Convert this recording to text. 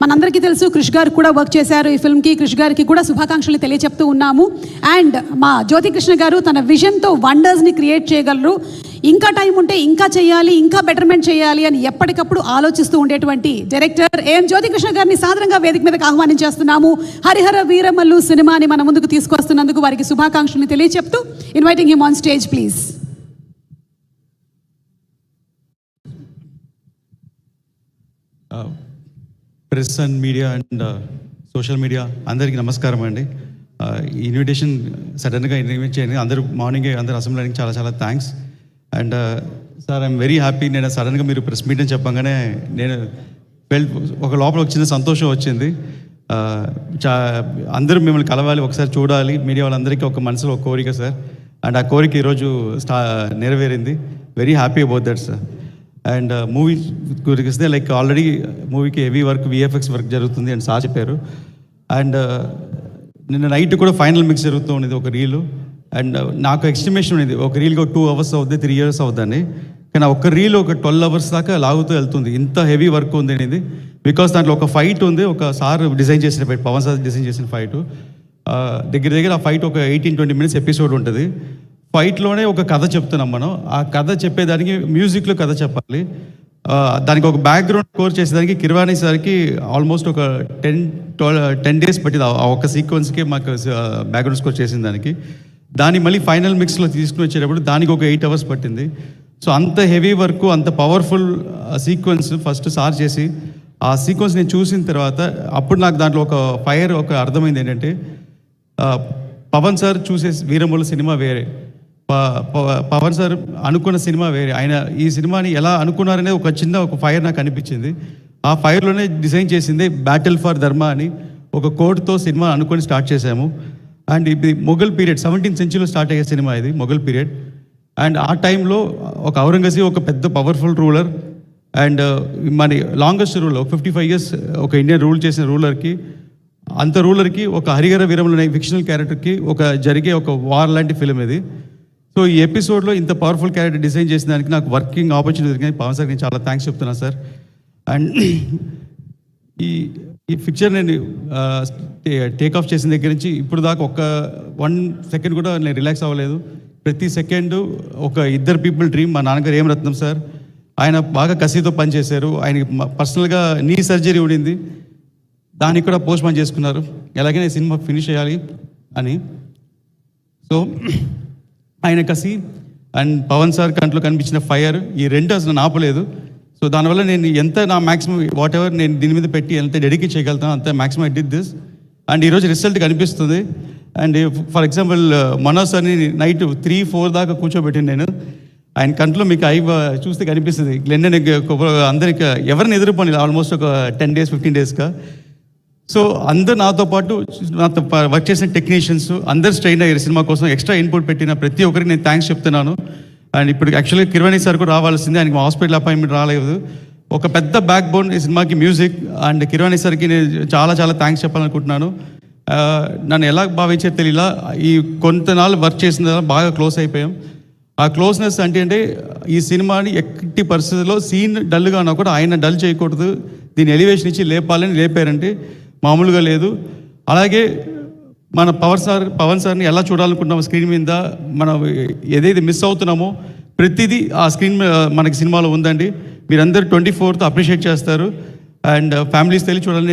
మనందరికీ తెలుసు క్రిష్ గారు కూడా వర్క్ చేశారు ఈ ఫిల్మ్కి. క్రిష్ గారికి కూడా శుభాకాంక్షలు తెలియచెప్తూ ఉన్నాము. అండ్ మా జ్యోతి కృష్ణ గారు తన విజన్తో వండర్స్ని క్రియేట్ చేయగలరు. ఇంకా టైం ఉంటే ఇంకా చేయాలి, ఇంకా బెటర్మెంట్ చేయాలి అని ఎప్పటికప్పుడు ఆలోచిస్తూ ఉండేటువంటి డైరెక్టర్ ఏఎం జ్యోతి కృష్ణ గారిని సాదరంగా వేదిక మీదకి ఆహ్వానించేస్తున్నాము. హరిహర వీరమల్లు సినిమాని మన ముందుకు తీసుకొస్తున్నందుకు వారికి శుభాకాంక్షలు తెలియచెప్తూ inviting him on stage please. Press and media and social media అందరికీ నమస్కారం అండి. ఈ ఇన్విటేషన్ సడన్గా ఇన్వైట్ చేయండి. అందరూ మార్నింగే అందరు అసెంబ్లీ అయ్యానికి చాలా చాలా thanks. And sir I'm very happy. నేను సడన్గా మీరు ప్రెస్ మీట్ అని చెప్పగానే నేను ఒక లోపల ఒక చిన్న సంతోషం వచ్చింది. అందరూ మిమ్మల్ని కలవాలి, ఒకసారి చూడాలి, మీడియా వాళ్ళందరికీ ఒక మనసులో ఒక కోరిక సార్. అండ్ ఆ కోరిక ఈరోజు నెరవేరింది. Very happy about that sir. And movie గురించి వస్తే లైక్ ఆల్రెడీ మూవీకి హెవీ వర్క్, విఎఫ్ఎక్స్ వర్క్ జరుగుతుంది అని సార్ చెప్పారు. అండ్ నిన్న నైట్ కూడా ఫైనల్ మిక్స్ జరుగుతూ ఉండేది ఒక రీలు. అండ్ నాకు ఎస్టిమేషన్ ఉండేది ఒక రీల్కి ఒక 2 hours అవుతుంది, 3 years అవుతుందని. కానీ ఒక రీల్ ఒక 12 hours దాకా లాగుతూ వెళ్తుంది. ఇంత హెవీ వర్క్ ఉంది అనేది. బికాస్ దాంట్లో ఒక ఫైట్ ఉంది, ఒక సార్ డిజైన్ చేసిన ఫైట్, పవన్ సార్ డిజైన్ చేసిన ఫైట్. దగ్గర ఆ ఫైట్ ఒక 18-20 minutes ఎపిసోడ్ ఉంటుంది. ఫైట్లోనే ఒక కథ చెప్తున్నాం మనం. ఆ కథ చెప్పేదానికి మ్యూజిక్లో కథ చెప్పాలి. దానికి ఒక బ్యాక్గ్రౌండ్ స్కోర్ చేసేదానికి కిరవాణి సార్కి ఆల్మోస్ట్ ఒక 10 days పట్టింది. ఆ ఒక సీక్వెన్స్కి మాకు బ్యాక్గ్రౌండ్ స్కోర్ చేసిన దాన్ని మళ్ళీ ఫైనల్ మిక్స్లో తీసుకుని వచ్చేటప్పుడు దానికి ఒక 8 hours పట్టింది. సో అంత హెవీ వర్క్, అంత పవర్ఫుల్ సీక్వెన్స్ ఫస్ట్ సార్ చేసి, ఆ సీక్వెన్స్ నేను చూసిన తర్వాత అప్పుడు నాకు దాంట్లో ఒక అర్థమైంది ఏంటంటే, పవన్ సార్ చూసే వీరమల్లు సినిమా వేరే, పవన్ సార్ అనుకున్న సినిమా వేరే. ఆయన ఈ సినిమాని ఎలా అనుకున్నారనే ఒక ఫైర్ నాకు అనిపించింది. ఆ ఫైర్లోనే డిజైన్ చేసింది బ్యాటిల్ ఫర్ ధర్మ అని ఒక కోడ్తో సినిమా అనుకొని స్టార్ట్ చేశాము. అండ్ ఇది Mughal period, 17th century start అయ్యే సినిమా ఇది, మొఘల్ పీరియడ్. అండ్ ఆ టైంలో ఒక ఔరంగజేబ్ ఒక పెద్ద పవర్ఫుల్ రూలర్. అండ్ మన లాంగెస్ట్ రూలర్ 55 years ఒక ఇండియన్ రూల్ చేసిన రూలర్కి, అంత రూలర్కి ఒక హరిహర వీరమల్లు అనే ఫిక్షనల్ క్యారెక్టర్కి జరిగే ఒక వార్ లాంటి ఫిలిం ఇది. సో ఈ ఎపిసోడ్లో ఇంత పవర్ఫుల్ క్యారెక్టర్ డిజైన్ చేసిన దానికి నాకు వర్కింగ్ ఆపర్చునిటీ దొరికింది. పవన్ సార్ నేను చాలా థ్యాంక్స్ చెప్తున్నాను సార్. అండ్ ఈ పిక్చర్ నేను టేక్ ఆఫ్ చేసిన దగ్గర నుంచి ఇప్పుడు దాకా 1 second కూడా నేను రిలాక్స్ అవ్వలేదు. ప్రతి సెకండ్ ఒక ఇద్దరు పీపుల్ డ్రీమ్. మా నాన్నగారు ఏం రత్నం సార్, ఆయన బాగా కసితో పనిచేశారు. ఆయనకి పర్సనల్గా నీ సర్జరీ ఉండింది, దానికి కూడా పోస్ట్ పోన్ చేసుకున్నారు, ఎలాగైనా సినిమా ఫినిష్ చేయాలి అని. సో ఆయన కసి అండ్ పవన్ సార్ కంట్లో కనిపించిన ఫైర్, ఈ రెండు అసలు ఆపలేదు. సో దానివల్ల నేను ఎంత నా మ్యాక్సిమం వాట్ ఎవర్ నేను దీని మీద పెట్టి ఎంత డెడికేట్ చేయగలుగుతాను అంత maximum I did this. And ఈరోజు రిజల్ట్ కనిపిస్తుంది. అండ్ ఫర్ ఎగ్జాంపుల్ మనోజ్ సార్ని నైట్ 3-4 దాకా కూర్చోబెట్టింది నేను. ఆయన కంట్లో మీకు చూస్తే కనిపిస్తుంది. గ్లెండన్ అందరికి ఎవరిని ఎదురుపోని ఆల్మోస్ట్ ఒక 10 days 15 daysగా. సో అందరు నాతో పాటు నాతో వర్క్ చేసిన టెక్నీషియన్స్ అందరు స్ట్రెయిన్ అయ్యారు సినిమా కోసం. ఎక్స్ట్రా ఇన్పుట్ పెట్టిన ప్రతి ఒక్కరికి నేను థ్యాంక్స్ చెప్తున్నాను. అండ్ ఇప్పుడు యాక్చువల్గా కిరవాణి సార్ కూడా రావాల్సిందే, ఆయనకి హాస్పిటల్ అపాయింట్మెంట్ రాలేదు. ఒక పెద్ద బ్యాక్ బోన్ ఈ సినిమాకి మ్యూజిక్. అండ్ కిరవాణి సార్కి నేను చాలా చాలా థ్యాంక్స్ చెప్పాలనుకుంటున్నాను. నన్ను ఎలా భావించారు తెలియలా, ఈ కొంతనాళ్ళు వర్క్ చేసిన బాగా క్లోజ్ అయిపోయాం. ఆ క్లోజ్నెస్ అంటే ఈ సినిమాని ఎట్టి పరిస్థితుల్లో సీన్ డల్గా ఉన్నా కూడా ఆయన డల్ చేయకూడదు, దీని ఎలివేషన్ ఇచ్చి లేపాలని లేపారంటే మామూలుగా లేదు. అలాగే మన పవన్ సార్ని ఎలా చూడాలనుకుంటున్నామో స్క్రీన్ మీద, మనం ఏదైతే మిస్ అవుతున్నామో ప్రతిదీ ఆ స్క్రీన్ మనకి సినిమాలో ఉందండి. మీరందరూ 24th అప్రిషియేట్ చేస్తారు. అండ్ ఫ్యామిలీస్ తెలిసి చూడాలని